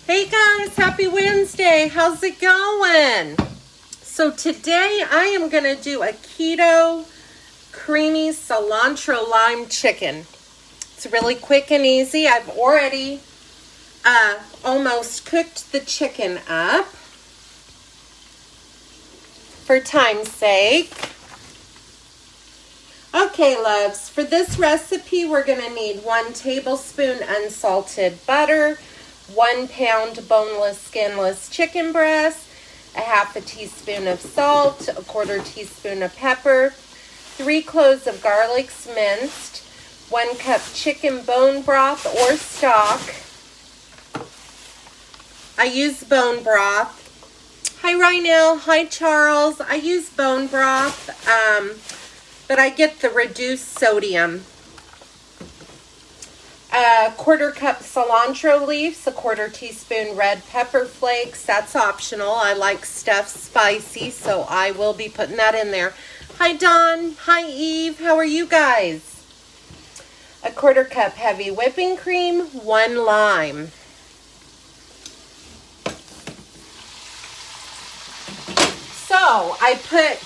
Hey guys, happy Wednesday. How's it going? So today I am going to do a keto creamy cilantro lime chicken. It's really quick and easy. I've already almost cooked the chicken up for time's sake. Okay, loves, for this recipe we're going to need 1 tablespoon unsalted butter, 1 pound boneless, skinless chicken breast, a half a teaspoon of salt, a 1/4 teaspoon of pepper, 3 cloves of garlic minced, 1 cup chicken bone broth or stock. I use bone broth. Hi Rynell, hi Charles. I use bone broth, but I get the reduced sodium. A 1/4 cup cilantro leaves, a 1/4 teaspoon red pepper flakes. That's optional. I like stuff spicy, so I will be putting that in there. Hi Dawn, hi Eve, how are you guys? A 1/4 cup heavy whipping cream, 1 lime. So I put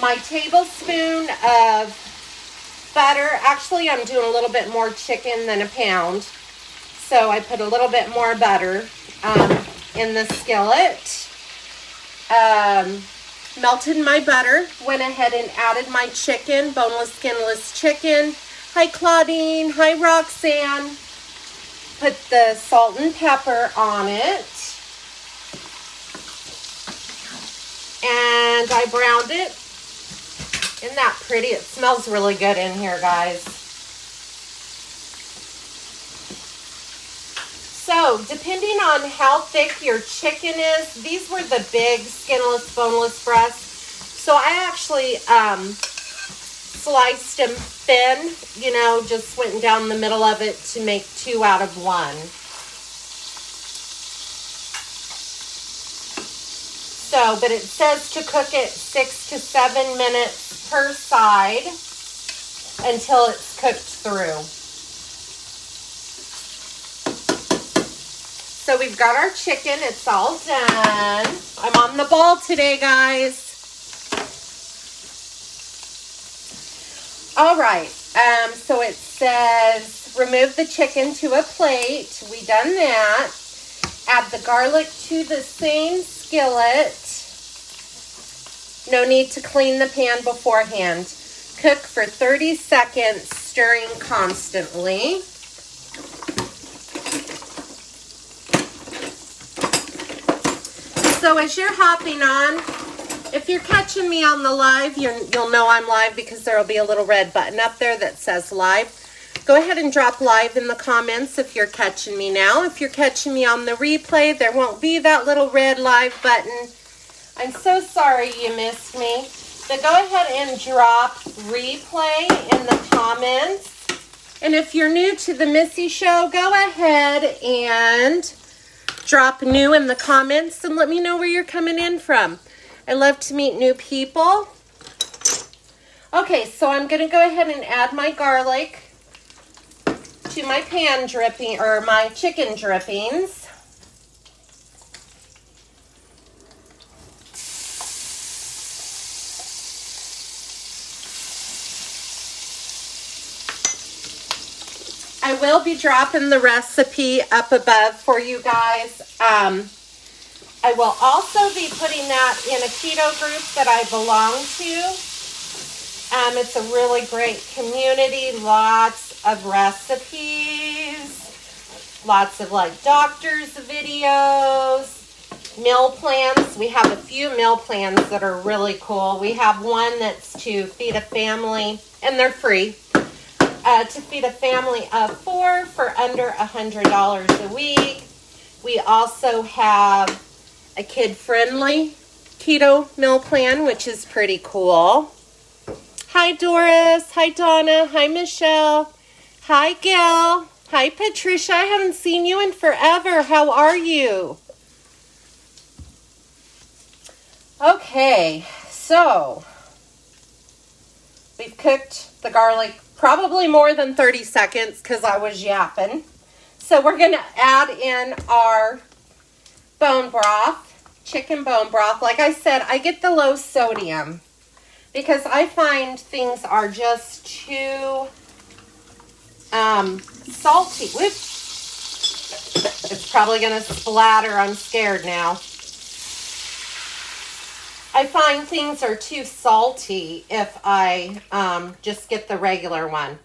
my tablespoon of butter. Actually, I'm doing a little bit more chicken than a pound. So I put a little bit more butter in the skillet. Melted my butter. Went ahead and added my chicken, boneless, skinless chicken. Hi, Claudine. Hi, Roxanne. Put the salt and pepper on it. And I browned it. Isn't that pretty? It smells really good in here, guys. So, depending on how thick your chicken is, these were the big skinless, boneless breasts. So I actually sliced them thin, you know, just went down the middle of it to make 2 out of 1. So, but it says to cook it 6 to 7 minutes per side until it's cooked through. So we've got our chicken. It's all done. I'm on the ball today, guys. All right. So it says remove the chicken to a plate. We done that. Add the garlic to the same skillet. No need to clean the pan beforehand. Cook for 30 seconds, stirring constantly. So as you're hopping on, if you're catching me on the live, you'll know I'm live because there will be a little red button up there that says live. Go ahead and drop live in the comments if you're catching me now. If you're catching me on the replay, there won't be that little red live button. I'm so sorry you missed me. So go ahead and drop replay in the comments. And if you're new to the Missy Show, go ahead and drop new in the comments and let me know where you're coming in from. I love to meet new people. Okay, so I'm going to go ahead and add my garlic to my pan dripping, or my chicken drippings. I will be dropping the recipe up above for you guys. I will also be putting that in a keto group that I belong to. It's a really great community, lots of recipes, lots of like doctors' videos, meal plans. We have a few meal plans that are really cool. We have one that's to feed a family, and they're free. To feed a family of 4 for under $100 a week. We also have a kid-friendly keto meal plan, which is pretty cool. Hi, Doris. Hi, Donna. Hi, Michelle. Hi, Gail. Hi, Patricia. I haven't seen you in forever. How are you? Okay, so we've cooked the garlic probably more than 30 seconds because I was yapping. So we're going to add in our bone broth, chicken bone broth. Like I said, I get the low sodium because I find things are just too salty. Whoops. It's probably going to splatter. I'm scared now. I find things are too salty if I just get the regular one.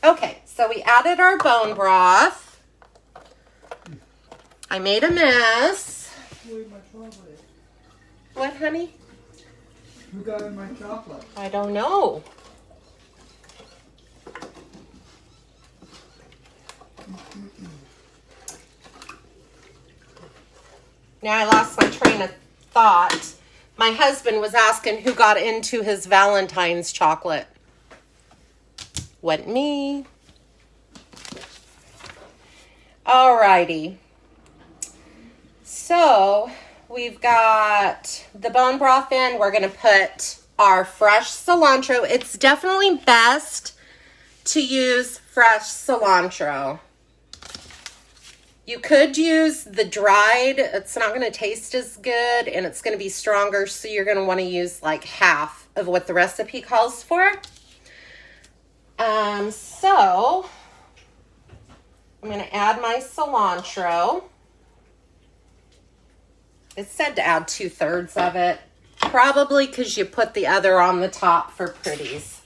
Okay, so we added our bone broth. I made a mess. Where's my chocolate? What, honey? Who got in my chocolate? I don't know. Now I lost my train of thought. My husband was asking who got into his Valentine's chocolate. Wasn't me. Alrighty. So we've got the bone broth in. We're going to put our fresh cilantro. It's definitely best to use fresh cilantro. You could use the dried. It's not going to taste as good and it's going to be stronger. So you're going to want to use like half of what the recipe calls for. So I'm going to add my cilantro. It said to add 2/3 of it. Probably because you put the other on the top for pretties.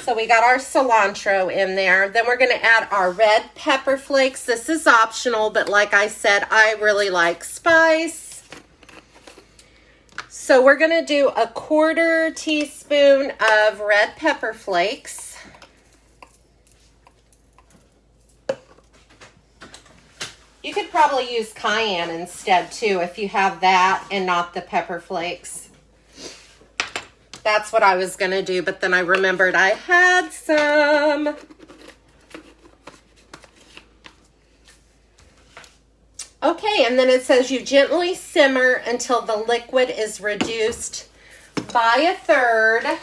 So we got our cilantro in there. Then we're going to add our red pepper flakes. This is optional, but like I said, I really like spice. So we're going to do a 1/4 teaspoon of red pepper flakes. You could probably use cayenne instead too if you have that and not the pepper flakes. That's what I was going to do, but then I remembered I had some. Okay, and then it says you gently simmer until the liquid is reduced by 1/3.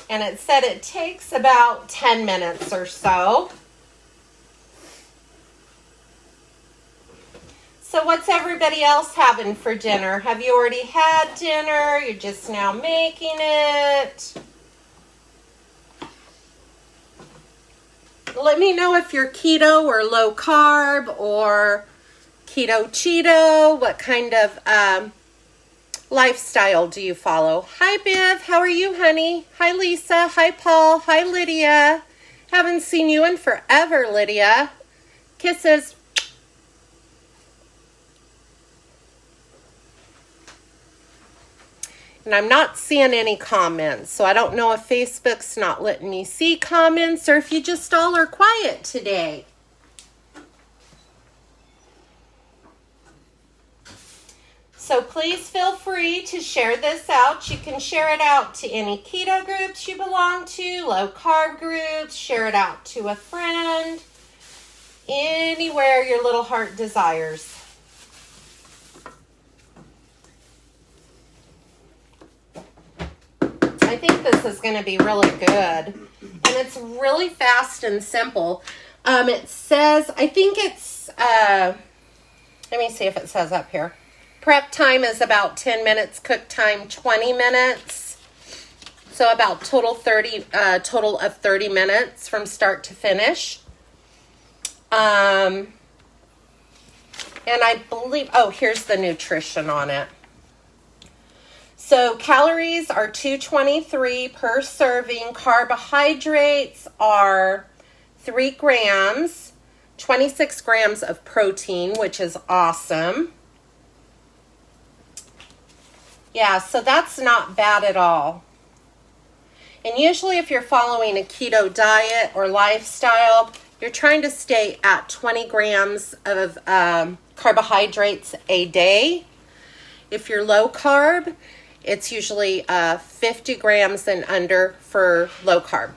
And it said it takes about 10 minutes or so. So what's everybody else having for dinner? Have you already had dinner? You're just now making it? Let me know if you're keto or low carb or keto Cheeto. What kind of lifestyle do you follow? Hi, Biv. How are you, honey? Hi, Lisa. Hi, Paul. Hi, Lydia. Haven't seen you in forever, Lydia. Kisses. And I'm not seeing any comments, so I don't know if Facebook's not letting me see comments or if you just all are quiet today. So please feel free to share this out. You can share it out to any keto groups you belong to, low carb groups, share it out to a friend, anywhere your little heart desires. I think this is going to be really good. And it's really fast and simple. It says, I think it's, let me see if it says up here. Prep time is about 10 minutes, cook time 20 minutes. So about total of 30 minutes from start to finish. And I believe, oh, here's the nutrition on it. So calories are 223 per serving. Carbohydrates are 3 grams, 26 grams of protein, which is awesome. Yeah, so that's not bad at all. And usually if you're following a keto diet or lifestyle, you're trying to stay at 20 grams of carbohydrates a day. If you're low carb, it's usually 50 grams and under for low carb.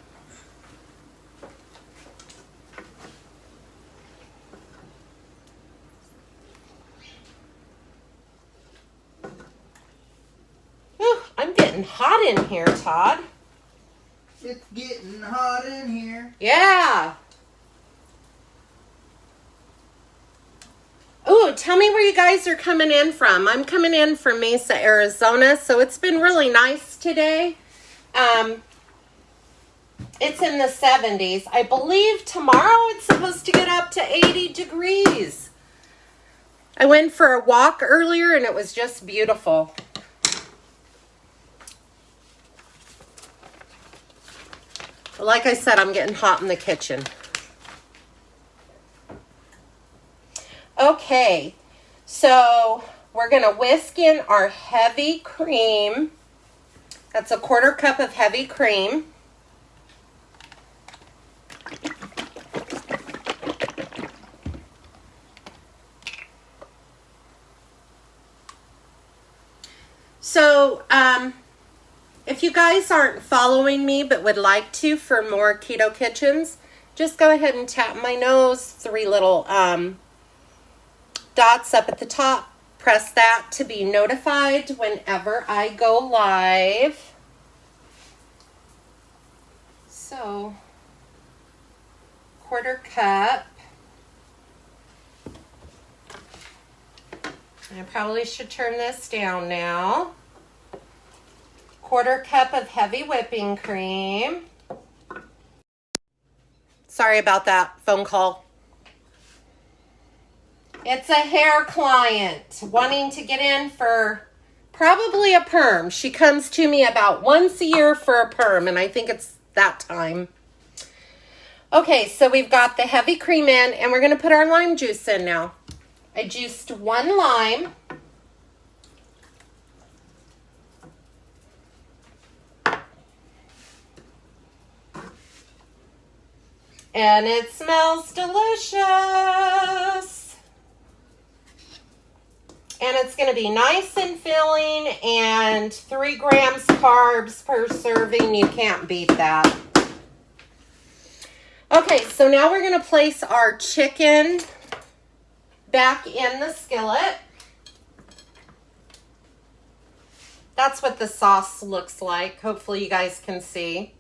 getting hot in here, Todd. It's getting hot in here. Yeah. Ooh, tell me where you guys are coming in from. I'm coming in from Mesa, Arizona, so it's been really nice today. It's in the 70s. I believe tomorrow it's supposed to get up to 80 degrees. I went for a walk earlier and it was just beautiful. Like I said, I'm getting hot in the kitchen. Okay, so we're going to whisk in our heavy cream. That's a 1/4 cup of heavy cream. So, if you guys aren't following me but would like to for more keto kitchens, just go ahead and tap my nose, 3 little dots up at the top. Press that to be notified whenever I go live. So, 1/4 cup. I probably should turn this down now. 1/4 cup of heavy whipping cream. Sorry about that phone call. It's a hair client wanting to get in for probably a perm. She comes to me about once a year for a perm, and I think it's that time. Okay, so we've got the heavy cream in, and we're going to put our lime juice in now. I juiced 1 lime. And it smells delicious. And it's going to be nice and filling and 3 grams carbs per serving. You can't beat that. Okay, so now we're going to place our chicken back in the skillet. That's what the sauce looks like. Hopefully you guys can see.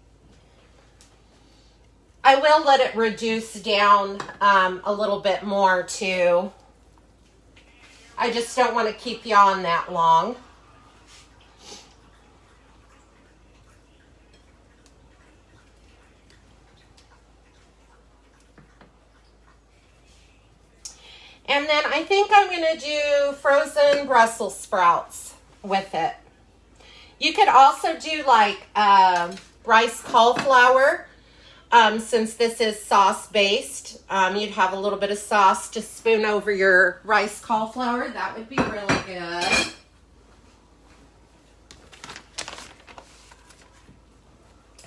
I will let it reduce down a little bit more too. I just don't want to keep you on that long. And then I think I'm going to do frozen Brussels sprouts with it. You could also do like rice cauliflower. Since this is sauce based, you'd have a little bit of sauce to spoon over your rice cauliflower. That would be really good.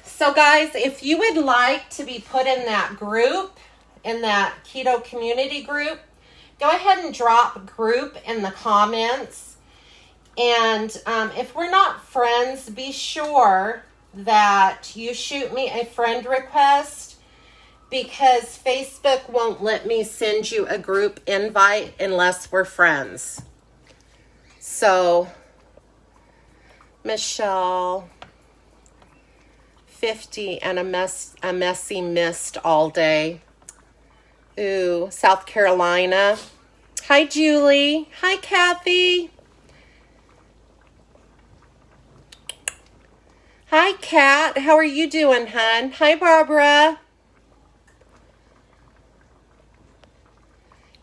So guys, if you would like to be put in that group, in that keto community group, go ahead and drop group in the comments. And if we're not friends, be sure that you shoot me a friend request, because Facebook won't let me send you a group invite unless we're friends. So, Michelle, 50 and a messy mist all day. Ooh, South Carolina. Hi, Julie. Hi, Kathy. Hi, Kat. How are you doing, hon? Hi, Barbara.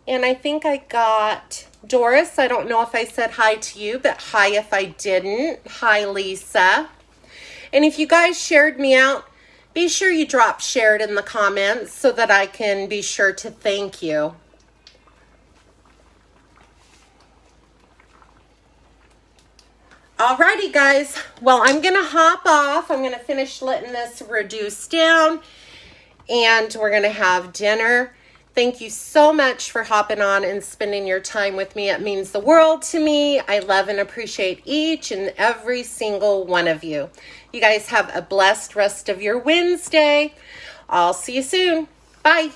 And I think I got Doris. I don't know if I said hi to you, but hi if I didn't. Hi, Lisa. And if you guys shared me out, be sure you drop shared in the comments so that I can be sure to thank you. Alrighty, guys. Well, I'm going to hop off. I'm going to finish letting this reduce down, and we're going to have dinner. Thank you so much for hopping on and spending your time with me. It means the world to me. I love and appreciate each and every single one of you. You guys have a blessed rest of your Wednesday. I'll see you soon. Bye.